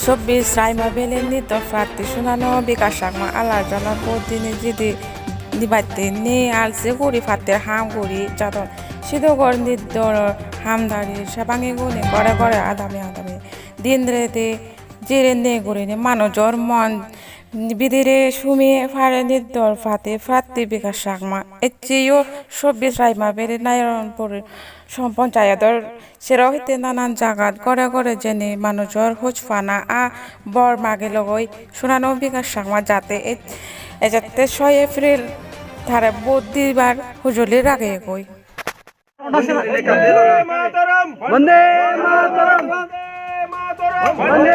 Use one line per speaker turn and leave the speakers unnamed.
24 Raima Beleni to Frati Sunano Bikashakma Ala Jana Podini Jidi Dibatini Al Seguri Fatir Hamguri Jadon Shidogor Nidor Hamdari Shabangi Guni Gore Adami Dindre de Jirene Gurini Mano Jormon Bidire Shumi Farenidor Fati Frati Bikashakma Etio 24 Raima Beli Nairon Puri সম্পঞ্চায়তৰ সেৰহিতে নানান জাগাত গড়ে যেনে মানুহৰ হোজফানা বৰ মাগে লগৈ সোনানো বিকাশ সাংমা যাতে এজাতে 6 April ধারে বুধবার হুজুলির আগে গই
বন্দে মাতরম বন্দে মাতরম বন্দে